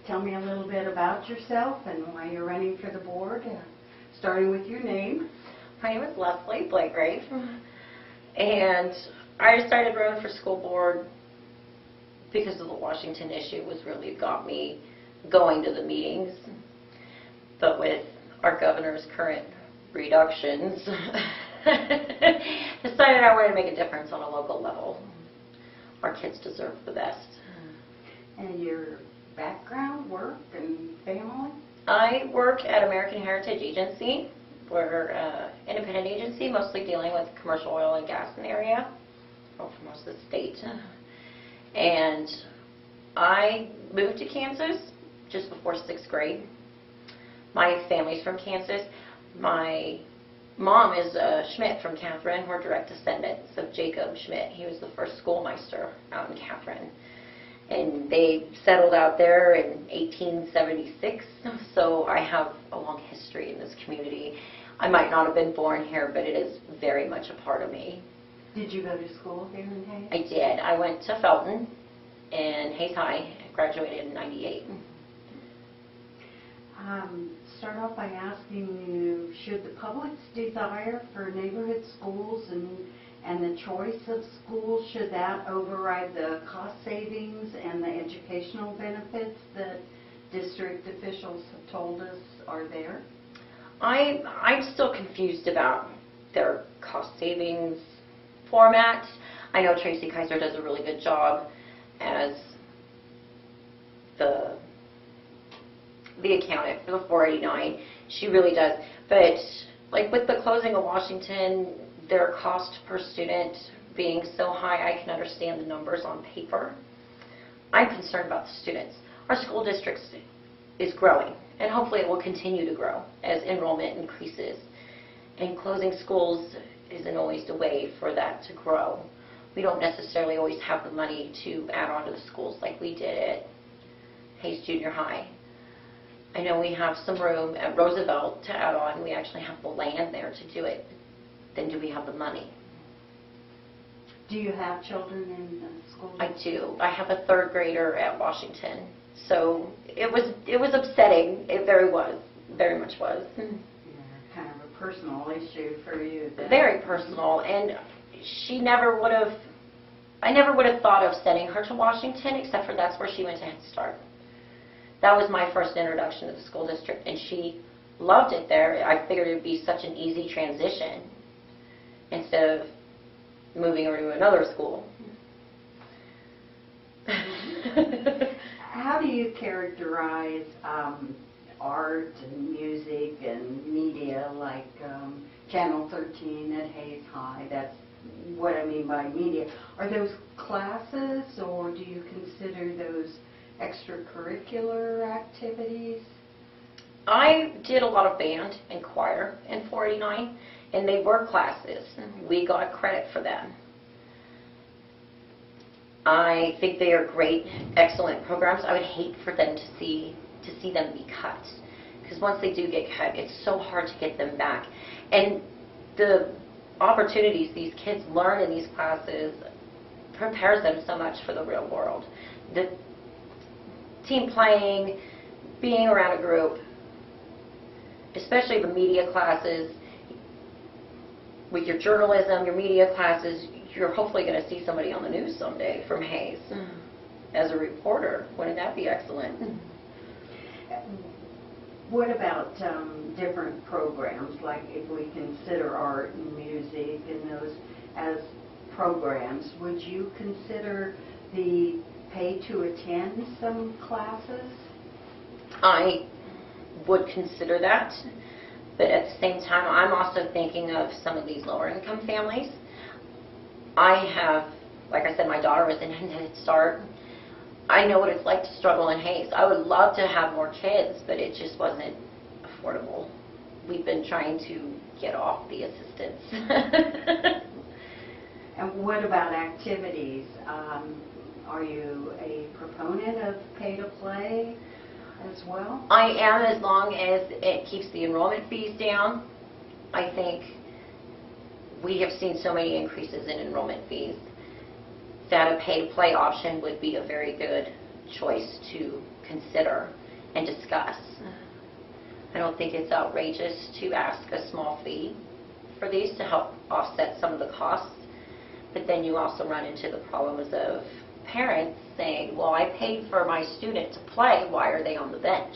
tell me a little bit about yourself and why you're running for the board, starting with your name. My name is Leslie Blagrave, and I started running for school board because of the Washington issue was really got me going to the meetings. But with our governor's current reductions, decided I wanted to make a difference on a local level. Our kids deserve the best. And your background, work, and family? I work at American Heritage Agency. We're an independent agency, mostly dealing with commercial oil and gas in the area, well, for most of the state. And I moved to Kansas just before 6th grade. My family's from Kansas. My mom is Schmidt from Catherine. We're direct descendants of Jacob Schmidt. He was the first schoolmeister out in Catherine. And they settled out there in 1876, so I have a long history in this community. I might not have been born here, but it is very much a part of me. Did you go to school here in Hays? I did. I went to Felton and Hays High, graduated in '98. Start off by asking you, should the public's desire for neighborhood schools and the choice of schools, should that override the cost savings and the educational benefits that district officials have told us are there? I'm still confused about their cost savings format. I know Tracy Kaiser does a really good job as the accountant for the 489. She really does. But like with the closing of Washington, their cost per student being so high, I can understand the numbers on paper. I'm concerned about the students. Our school district is growing, and hopefully it will continue to grow as enrollment increases. And closing schools isn't always the way for that to grow. We don't necessarily always have the money to add on to the schools like we did at Hays Junior High. I know we have some room at Roosevelt to add on. We actually have the land there to do it. Then do we have the money? Do you have children in the school? I do. I have a 3rd grader at Washington. So it was upsetting. It very much was. Yeah, kind of a personal issue for you. Then. Very personal, and I never would have thought of sending her to Washington, except for that's where she went to Head Start. That was my first introduction to the school district, and she loved it there. I figured it would be such an easy transition instead of moving her to another school. How do you characterize art and music and media like Channel 13 at Hays High? That's what I mean by media. Are those classes, or do you consider those extracurricular activities? I did a lot of band and choir in 489, and they were classes. We got credit for them. I think they are great, excellent programs. I would hate for them to see them be cut, because once they do get cut, it's so hard to get them back. And the opportunities these kids learn in these classes prepares them so much for the real world. The team playing, being around a group, especially the media classes, with your journalism, your media classes, you're hopefully going to see somebody on the news someday from Hays as a reporter. Wouldn't that be excellent? What about different programs, like if we consider art and music and those as programs, would you consider the pay to attend some classes? I would consider that, but at the same time, I'm also thinking of some of these lower income families. I have, like I said, my daughter was in Head Start. I know what it's like to struggle in Hays. I would love to have more kids, but it just wasn't affordable. We've been trying to get off the assistance. And what about activities? Are you a proponent of pay to play as well? I am, as long as it keeps the enrollment fees down. I think we have seen so many increases in enrollment fees that a pay to play option would be a very good choice to consider and discuss. I don't think it's outrageous to ask a small fee for these to help offset some of the costs, but then you also run into the problems of parents saying, well, I paid for my student to play, why are they on the bench?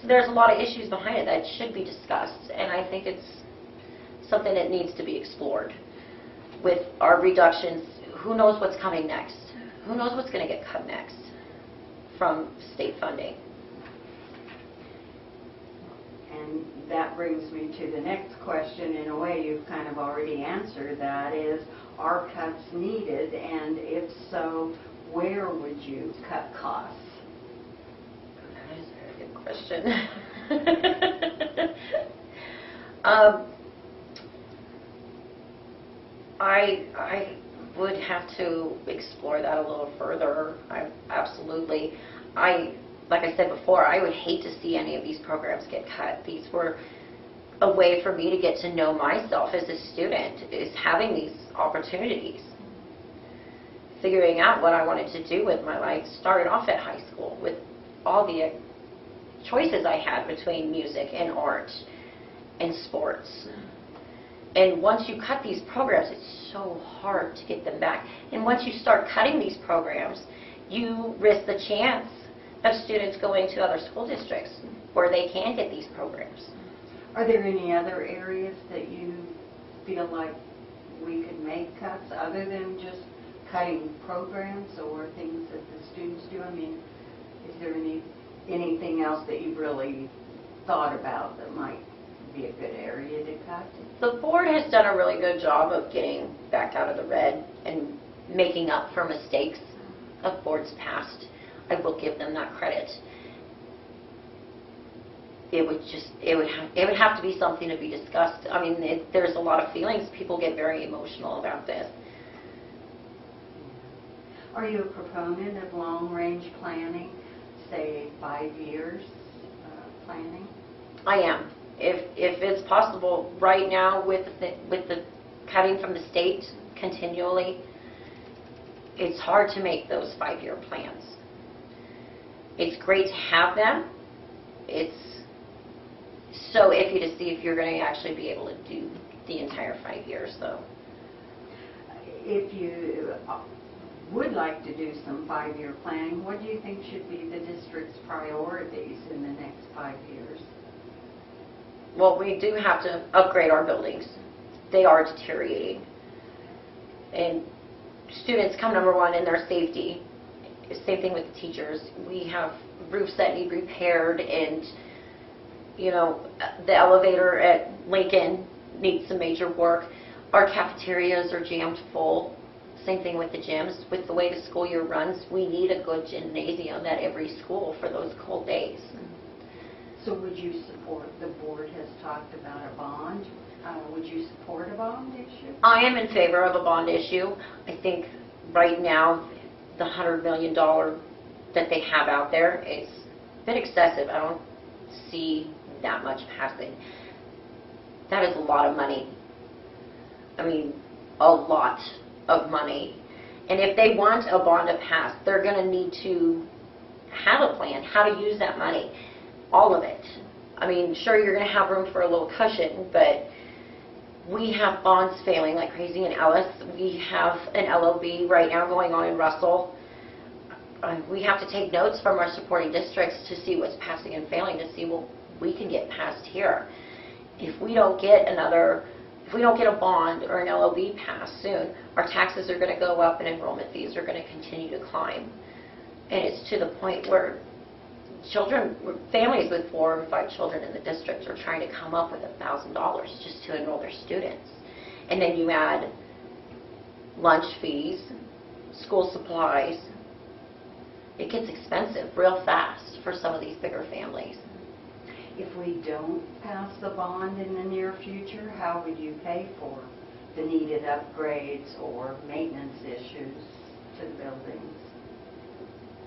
So there's a lot of issues behind it that should be discussed, and I think it's something that needs to be explored. With our reductions, who knows what's coming next? Who knows what's going to get cut next from state funding? And that brings me to the next question. In a way, you've kind of already answered that, is, are cuts needed? And if so, where would you cut costs? That is a very good question. I would have to explore that a little further. Absolutely. Like I said before, I would hate to see any of these programs get cut. These were a way for me to get to know myself as a student, is having these opportunities. Figuring out what I wanted to do with my life started off at high school with all the choices I had between music and art and sports. And once you cut these programs, it's so hard to get them back. And once you start cutting these programs, you risk the chance of students going to other school districts where they can get these programs. Are there any other areas that you feel like we could make cuts other than just cutting programs or things that the students do? I mean, is there anything else that you've really thought about that might be a good area to cut? The board has done a really good job of getting back out of the red and making up for mistakes of boards past. I will give them that credit. It would have to be something to be discussed. I mean, there's a lot of feelings. People get very emotional about this. Are you a proponent of long-range planning, say 5 years planning? I am. If it's possible right now with the cutting from the state continually, it's hard to make those 5-year plans. It's great to have them. It's so iffy to see if you're going to actually be able to do the entire 5 years, though. If you would like to do some 5-year planning, what do you think should be the district's priorities in the next 5 years? Well, we do have to upgrade our buildings. They are deteriorating. And students come number one in their safety. Same thing with the teachers. We have roofs that need repaired, and you know, the elevator at Lincoln needs some major work. Our cafeterias are jammed full. Same thing with the gyms. With the way the school year runs, we need a good gymnasium at every school for those cold days. So would you support, the board has talked about a bond, would you support a bond issue? I am in favor of a bond issue. I think right now the $100 million that they have out there is a bit excessive. I don't see that much passing. That is a lot of money. I mean, a lot of money. And if they want a bond to pass, they're going to need to have a plan, how to use that money. All of it. I mean, sure, you're going to have room for a little cushion, but we have bonds failing like crazy in Ellis. We have an LOB right now going on in Russell. We have to take notes from our supporting districts to see what's passing and failing, to see what we can get passed here. If we don't get a bond or an LOB passed soon, our taxes are going to go up and enrollment fees are going to continue to climb. And it's to the point where families with 4 or 5 children in the district are trying to come up with $1,000 just to enroll their students. And then you add lunch fees, school supplies. It gets expensive real fast for some of these bigger families. If we don't pass the bond in the near future, how would you pay for the needed upgrades or maintenance issues to the buildings?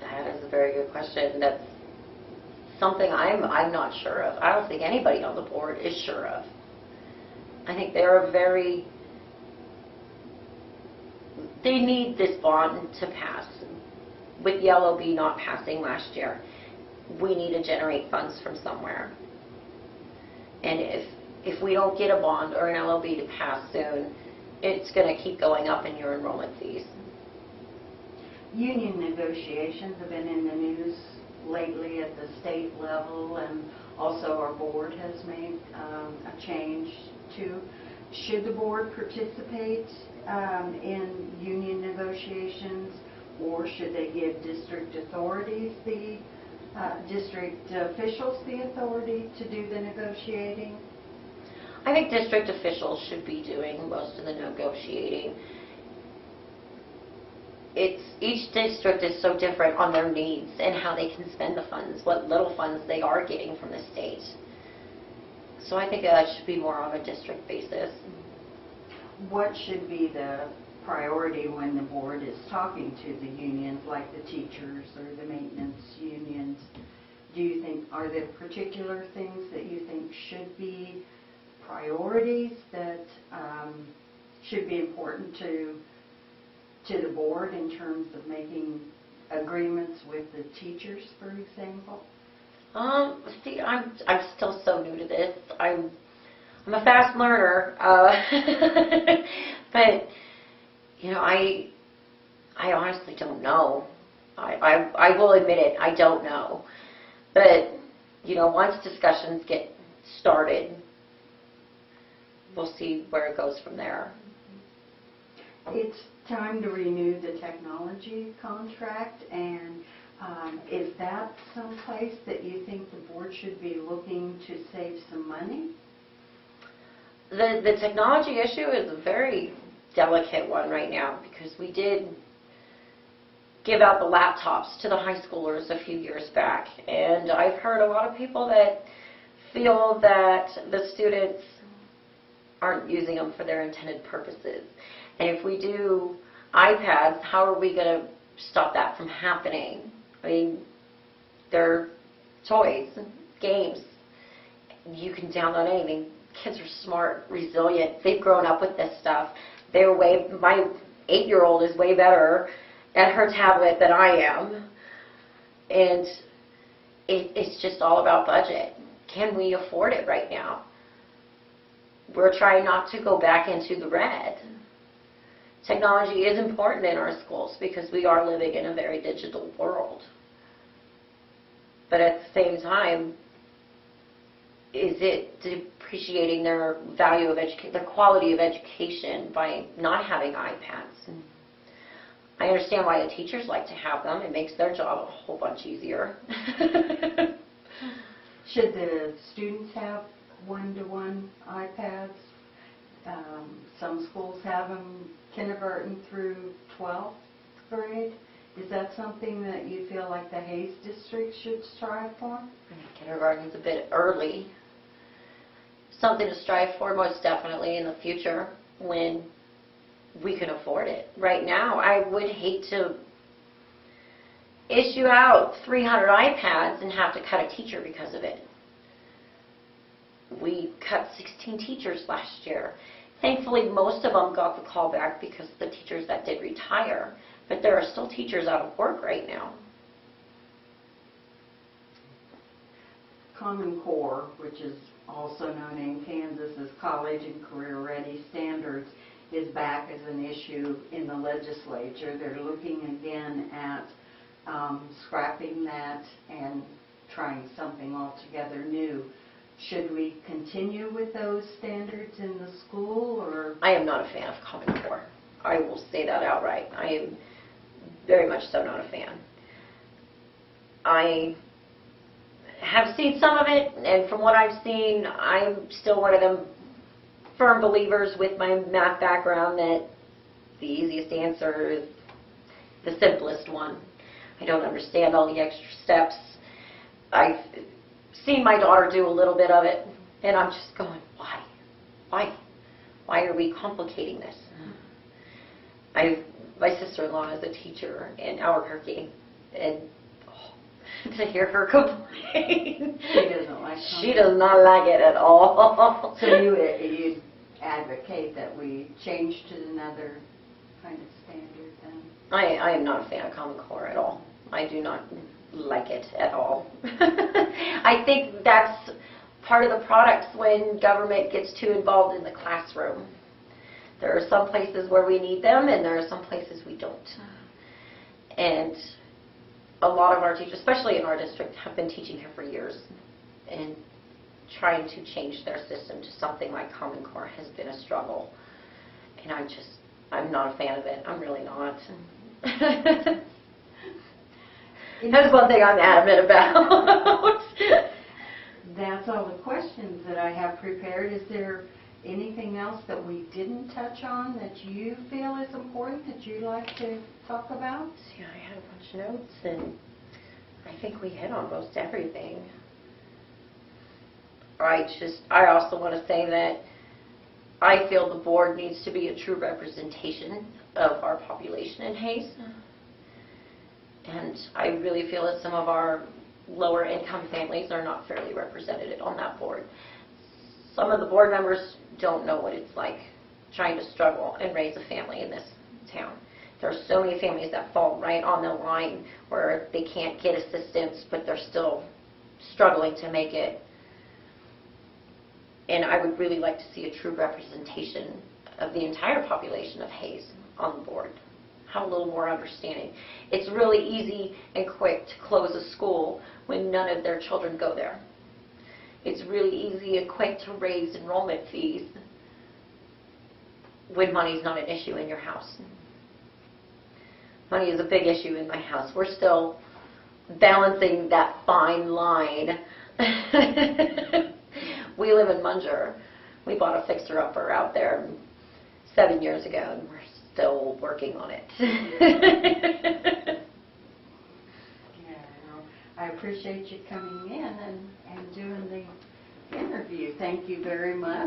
That is a very good question. That's something I'm not sure of. I don't think anybody on the board is sure of. I think they need this bond to pass. with the LOB not passing last year, we need to generate funds from somewhere. And if we don't get a bond or an LOB to pass soon, it's going to keep going up in your enrollment fees. Union negotiations have been in the news lately at the state level, and also our board has made a change too. Should the board participate in union negotiations, or should they give district authorities district officials the authority to do the negotiating? I think district officials should be doing most of the negotiating. Each district is so different on their needs and how they can spend the funds, what little funds they are getting from the state. So I think that should be more on a district basis. What should be the priority when the board is talking to the unions, like the teachers or the maintenance unions? Do you think, are there particular things that you think should be priorities that should be important to the board in terms of making agreements with the teachers, for example? See, I'm still so new to this. I'm a fast learner, but you know, I honestly don't know. I will admit it, I don't know. But you know, once discussions get started, we'll see where it goes from there. It's time to renew the technology contract, and is that someplace that you think the board should be looking to save some money? The technology issue is a very delicate one right now, because we did give out the laptops to the high schoolers a few years back, and I've heard a lot of people that feel that the students aren't using them for their intended purposes. And if we do iPads, how are we going to stop that from happening? I mean, they're toys, games. You can download anything. Kids are smart, resilient. They've grown up with this stuff. My 8-year-old is way better at her tablet than I am. And it's just all about budget. Can we afford it right now? We're trying not to go back into the red. Technology is important in our schools because we are living in a very digital world. But at the same time, is it depreciating their value of their quality of education by not having iPads? I understand why the teachers like to have them. It makes their job a whole bunch easier. Should the students have one-to-one iPads? Some schools have them kindergarten through 12th grade. Is that something that you feel like the Hayes district should strive for? Kindergarten's a bit early. Something to strive for, most definitely, in the future when we can afford it. Right now, I would hate to issue out 300 iPads and have to cut a teacher because of it. We cut 16 teachers last year. Thankfully, most of them got the call back because the teachers that did retire. But there are still teachers out of work right now. Common Core, which is also known in Kansas as College and Career Ready Standards, is back as an issue in the legislature. They're looking again at scrapping that and trying something altogether new. Should we continue with those standards in the school, or? I am not a fan of Common Core. I will say that outright. I am very much so not a fan. I have seen some of it, and from what I've seen, I'm still one of them firm believers with my math background that the easiest answer is the simplest one. I don't understand all the extra steps. I've seen my daughter do a little bit of it, and I'm just going, why? Why are we complicating this? My sister-in-law is a teacher in Albuquerque, and to hear her complain, She doesn't like she does not like it at all. So you advocate that we change to another kind of standard then? I am not a fan of Common Core at all. I do not like it at all. I think that's part of the product when government gets too involved in the classroom. There are some places where we need them, and there are some places we don't. And a lot of our teachers, especially in our district, have been teaching here for years, and trying to change their system to something like Common Core has been a struggle. And I'm not a fan of it. I'm really not. That's one thing I'm adamant about. That's all the questions that I have prepared. Is there anything else that we didn't touch on that you feel is important that you'd like to talk about? Yeah, I had a bunch of notes, and I think we hit on most everything. I also want to say that I feel the board needs to be a true representation of our population in Hayes. And I really feel that some of our lower income families are not fairly represented on that board. Some of the board members don't know what it's like trying to struggle and raise a family in this town. There are so many families that fall right on the line where they can't get assistance, but they're still struggling to make it. And I would really like to see a true representation of the entire population of Hayes on the board. Have a little more understanding. It's really easy and quick to close a school when none of their children go there. It's really easy and quick to raise enrollment fees when money's not an issue in your house. Money is a big issue in my house. We're still balancing that fine line. We live in Munger. We bought a fixer-upper out there 7 years ago, and we're still working on it. Yeah, well, I appreciate you coming in and doing the interview. Thank you very much.